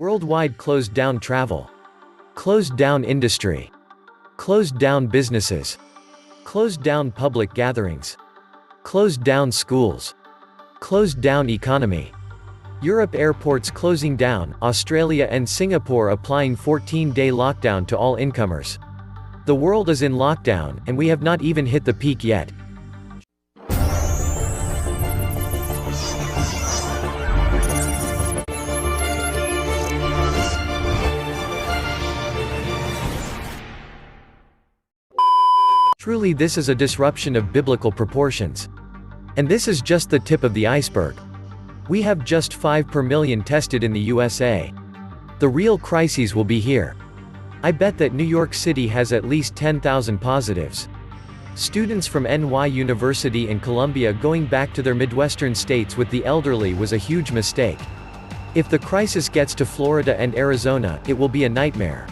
Worldwide closed down travel. Closed down industry. Closed down businesses. Closed down public gatherings. Closed down schools. Closed down economy. Europe airports closing down, Australia and Singapore applying 14-day lockdown to all incomers. The world is in lockdown, and we have not even hit the peak yet. Truly, this is a disruption of biblical proportions. And this is just the tip of the iceberg. We have just 5 per million tested in the USA. The real crises will be here. I bet that New York City has at least 10,000 positives. Students from NY University and Columbia going back to their Midwestern states with the elderly was a huge mistake. If the crisis gets to Florida and Arizona, it will be a nightmare.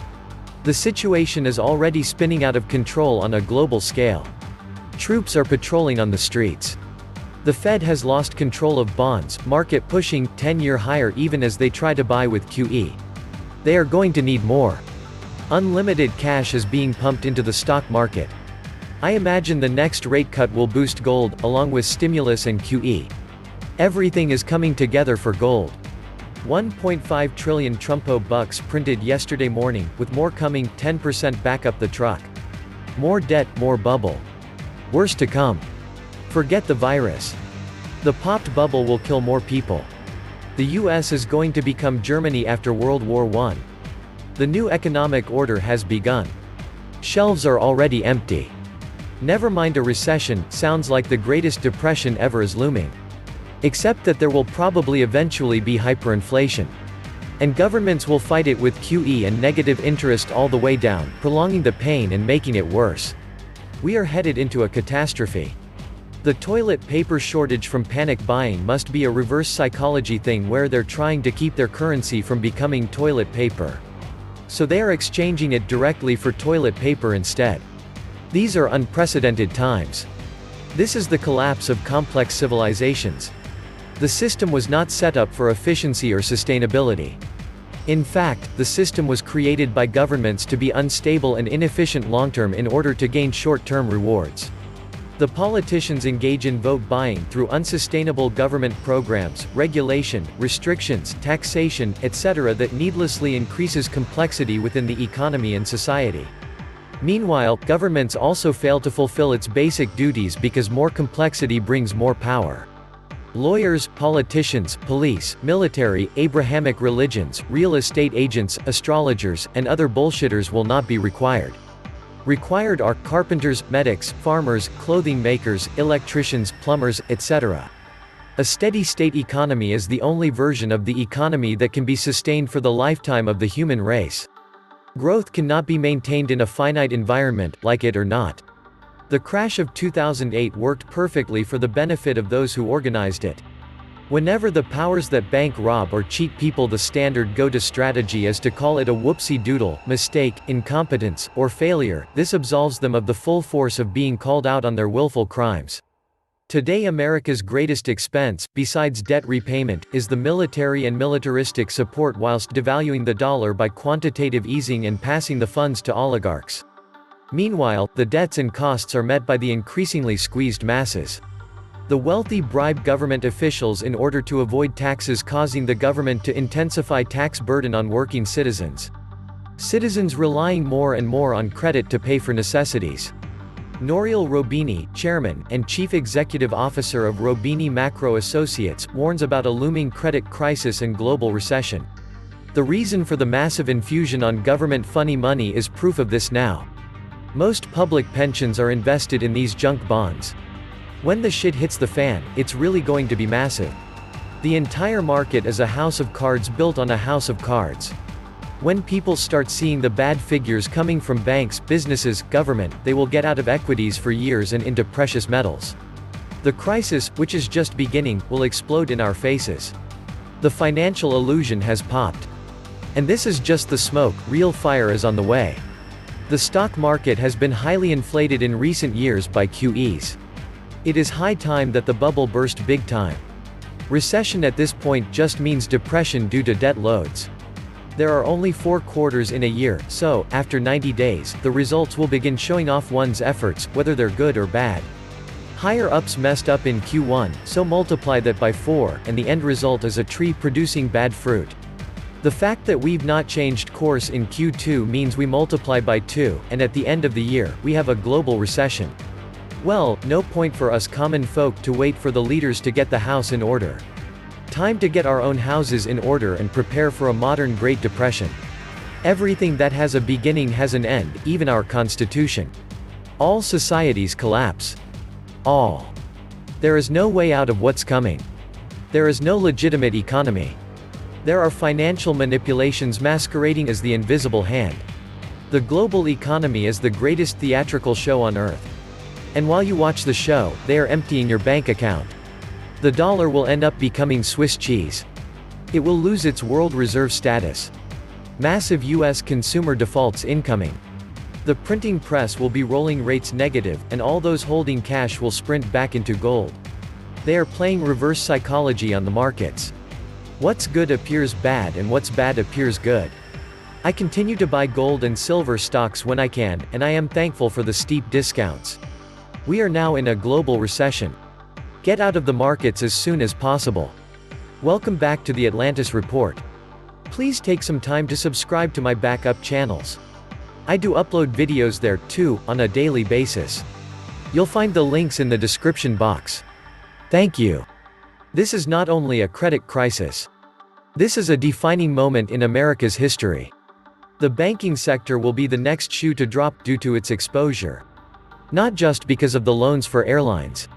The situation is already spinning out of control on a global scale. Troops are patrolling on the streets. The Fed has lost control of bonds, market pushing 10-year higher even as they try to buy with QE. They are going to need more. Unlimited cash is being pumped into the stock market. I imagine the next rate cut will boost gold, along with stimulus and QE. Everything is coming together for gold. 1.5 trillion Trumpo bucks printed yesterday morning, with more coming, 10% back up the truck. More debt, more bubble. Worse to come. Forget the virus. The popped bubble will kill more people. The US is going to become Germany after World War I. The new economic order has begun. Shelves are already empty. Never mind a recession, sounds like the greatest depression ever is looming. Except that there will probably eventually be hyperinflation. And governments will fight it with QE and negative interest all the way down, prolonging the pain and making it worse. We are headed into a catastrophe. The toilet paper shortage from panic buying must be a reverse psychology thing where they're trying to keep their currency from becoming toilet paper. So they are exchanging it directly for toilet paper instead. These are unprecedented times. This is the collapse of complex civilizations. The system was not set up for efficiency or sustainability. In fact, the system was created by governments to be unstable and inefficient long-term in order to gain short-term rewards. The politicians engage in vote buying through unsustainable government programs, regulation, restrictions, taxation, etc. that needlessly increases complexity within the economy and society. Meanwhile, governments also fail to fulfill its basic duties because more complexity brings more power. Lawyers, politicians, police, military, Abrahamic religions, real estate agents, astrologers, and other bullshitters will not be required. Required are carpenters, medics, farmers, clothing makers, electricians, plumbers, etc. A steady-state economy is the only version of the economy that can be sustained for the lifetime of the human race. Growth cannot be maintained in a finite environment, like it or not. The crash of 2008 worked perfectly for the benefit of those who organized it. Whenever the powers that bank rob or cheat people, the standard go-to strategy is to call it a whoopsie-doodle, mistake, incompetence, or failure. This absolves them of the full force of being called out on their willful crimes. Today, America's greatest expense, besides debt repayment, is the military and militaristic support whilst devaluing the dollar by quantitative easing and passing the funds to oligarchs. Meanwhile, the debts and costs are met by the increasingly squeezed masses. The wealthy bribe government officials in order to avoid taxes, causing the government to intensify tax burden on working citizens. Citizens relying more and more on credit to pay for necessities. Nouriel Roubini, chairman, and chief executive officer of Roubini Macro Associates, warns about a looming credit crisis and global recession. The reason for the massive infusion on government funny money is proof of this now. Most public pensions are invested in these junk bonds. When the shit hits the fan, it's really going to be massive. The entire market is a house of cards built on a house of cards. When people start seeing the bad figures coming from banks, businesses, government, they will get out of equities for years and into precious metals. The crisis, which is just beginning, will explode in our faces. The financial illusion has popped. And this is just the smoke, real fire is on the way. The stock market has been highly inflated in recent years by QEs. It is high time that the bubble burst big time. Recession at this point just means depression due to debt loads. There are only 4 quarters in a year, so, after 90 days, the results will begin showing off one's efforts, whether they're good or bad. Higher-ups messed up in Q1, so multiply that by 4, and the end result is a tree producing bad fruit. The fact that we've not changed course in Q2 means we multiply by 2, and at the end of the year, we have a global recession. Well, no point for us common folk to wait for the leaders to get the house in order. Time to get our own houses in order and prepare for a modern Great Depression. Everything that has a beginning has an end, even our Constitution. All societies collapse. All. There is no way out of what's coming. There is no legitimate economy. There are financial manipulations masquerading as the invisible hand. The global economy is the greatest theatrical show on earth. And while you watch the show, they are emptying your bank account. The dollar will end up becoming Swiss cheese. It will lose its world reserve status. Massive US consumer defaults incoming. The printing press will be rolling rates negative, and all those holding cash will sprint back into gold. They are playing reverse psychology on the markets. What's good appears bad and what's bad appears good. I continue to buy gold and silver stocks when I can, and I am thankful for the steep discounts. We are now in a global recession. Get out of the markets as soon as possible. Welcome back to the Atlantis Report. Please take some time to subscribe to my backup channels. I do upload videos there, too, on a daily basis. You'll find the links in the description box. Thank you. This is not only a credit crisis. This is a defining moment in America's history. The banking sector will be the next shoe to drop due to its exposure. Not just because of the loans for airlines.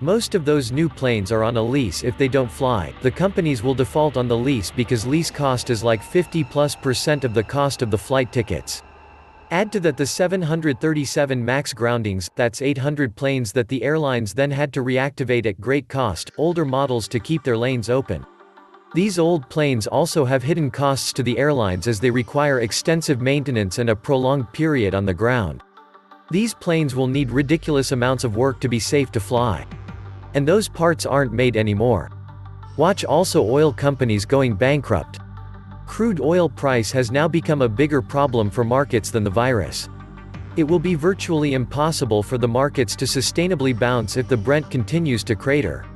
Most of those new planes are on a lease. If they don't fly, the companies will default on the lease because lease cost is like 50+% of the cost of the flight tickets. Add to that the 737 MAX groundings, that's 800 planes that the airlines then had to reactivate at great cost, older models to keep their lanes open. These old planes also have hidden costs to the airlines as they require extensive maintenance and a prolonged period on the ground. These planes will need ridiculous amounts of work to be safe to fly. And those parts aren't made anymore. Watch also oil companies going bankrupt. Crude oil price has now become a bigger problem for markets than the virus. It will be virtually impossible for the markets to sustainably bounce if the Brent continues to crater.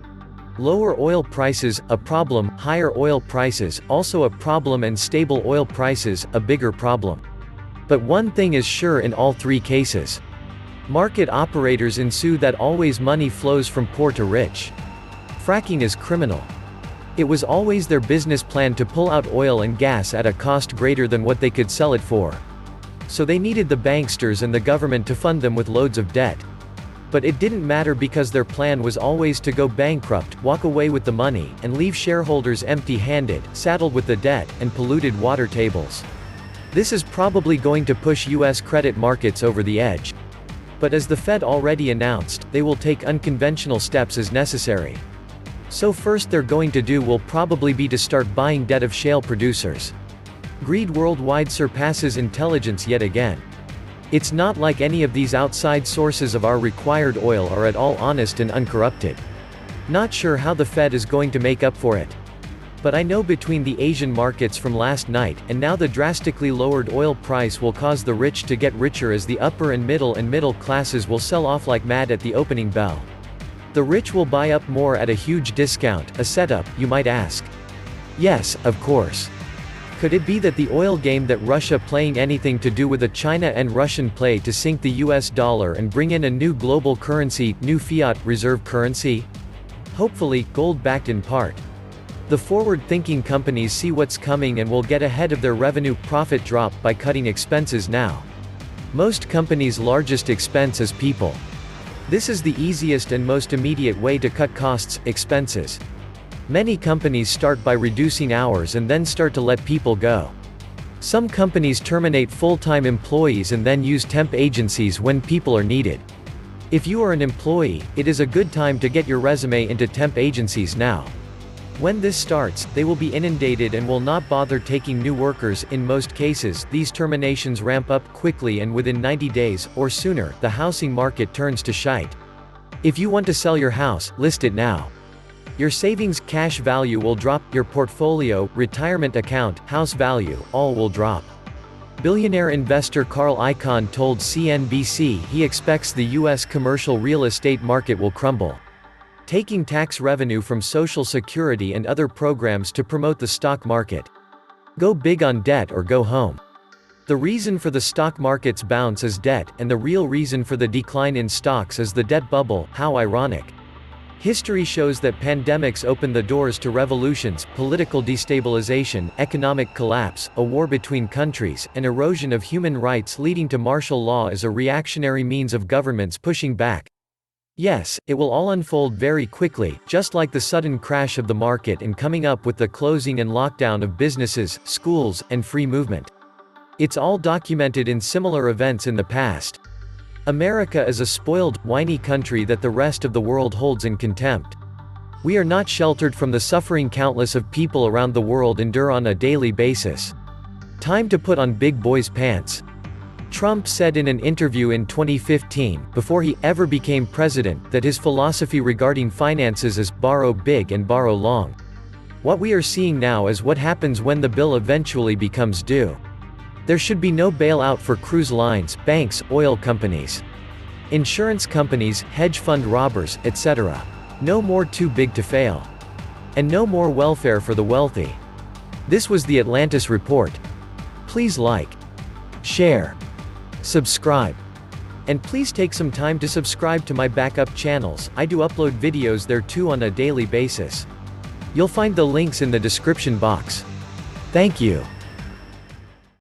Lower oil prices, a problem; higher oil prices, also a problem; and stable oil prices, a bigger problem. But one thing is sure in all 3 cases. Market operators ensue that always money flows from poor to rich. Fracking is criminal. It was always their business plan to pull out oil and gas at a cost greater than what they could sell it for. So they needed the banksters and the government to fund them with loads of debt. But it didn't matter because their plan was always to go bankrupt, walk away with the money, and leave shareholders empty-handed, saddled with the debt, and polluted water tables. This is probably going to push US credit markets over the edge. But as the Fed already announced, they will take unconventional steps as necessary. So first they're going to do will probably be to start buying debt of shale producers. Greed worldwide surpasses intelligence yet again. It's not like any of these outside sources of our required oil are at all honest and uncorrupted. Not sure how the Fed is going to make up for it. But I know between the Asian markets from last night, and now the drastically lowered oil price will cause the rich to get richer as the upper and middle classes will sell off like mad at the opening bell. The rich will buy up more at a huge discount, a setup, you might ask. Yes, of course. Could it be that the oil game that Russia playing anything to do with a China and Russian play to sink the US dollar and bring in a new global currency, new fiat reserve currency? Hopefully, gold-backed in part. The forward-thinking companies see what's coming and will get ahead of their revenue profit drop by cutting expenses now. Most companies' largest expense is people. This is the easiest and most immediate way to cut costs, expenses. Many companies start by reducing hours and then start to let people go. Some companies terminate full-time employees and then use temp agencies when people are needed. If you are an employee, it is a good time to get your resume into temp agencies now. When this starts, they will be inundated and will not bother taking new workers. In most cases, these terminations ramp up quickly and within 90 days, or sooner, the housing market turns to shite. If you want to sell your house, list it now. Your savings cash value will drop, your portfolio, retirement account, house value, all will drop. Billionaire investor Carl Icahn told CNBC he expects the U.S. commercial real estate market will crumble, taking tax revenue from Social Security and other programs to promote the stock market. Go big on debt or go home. The reason for the stock market's bounce is debt, and the real reason for the decline in stocks is the debt bubble. How ironic. History shows that pandemics open the doors to revolutions, political destabilization, economic collapse, a war between countries, and erosion of human rights leading to martial law as a reactionary means of governments pushing back. Yes, it will all unfold very quickly, just like the sudden crash of the market and coming up with the closing and lockdown of businesses, schools, and free movement. It's all documented in similar events in the past. America is a spoiled, whiny country that the rest of the world holds in contempt. We are not sheltered from the suffering countless of people around the world endure on a daily basis. Time to put on big boys' pants. Trump said in an interview in 2015, before he ever became president, that his philosophy regarding finances is borrow big and borrow long. What we are seeing now is what happens when the bill eventually becomes due. There should be no bailout for cruise lines, banks, oil companies, insurance companies, hedge fund robbers, etc. No more too big to fail. And no more welfare for the wealthy. This was the Atlantis Report. Please like, share, subscribe. And please take some time to subscribe to my backup channels. I do upload videos there too on a daily basis. You'll find the links in the description box. Thank you.